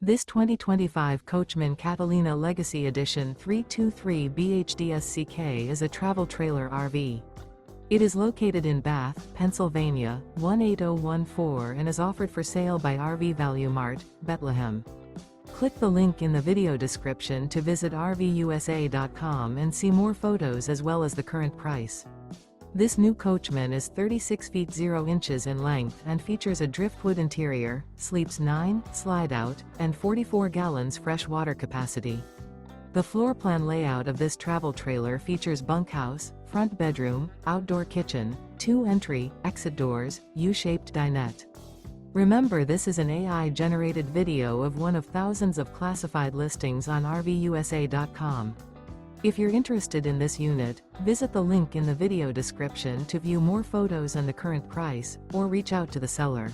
This 2025 Coachmen Catalina Legacy Edition 323 BHDSCK is a travel trailer RV. It is located in Bath, Pennsylvania, 18014 and is offered for sale by RV Value Mart, Behtlehem. Click the link in the video description to visit RVUSA.com and see more photos as well as the current price. This new Coachmen is 36 feet 0 inches in length and features a driftwood interior, sleeps 9, slide-out, and 44 gallons fresh water capacity. The floor plan layout of this travel trailer features bunkhouse, front bedroom, outdoor kitchen, 2 entry, exit doors, U-shaped dinette. Remember, this is an AI-generated video of one of thousands of classified listings on RVUSA.com. If you're interested in this unit, visit the link in the video description to view more photos and the current price, or reach out to the seller.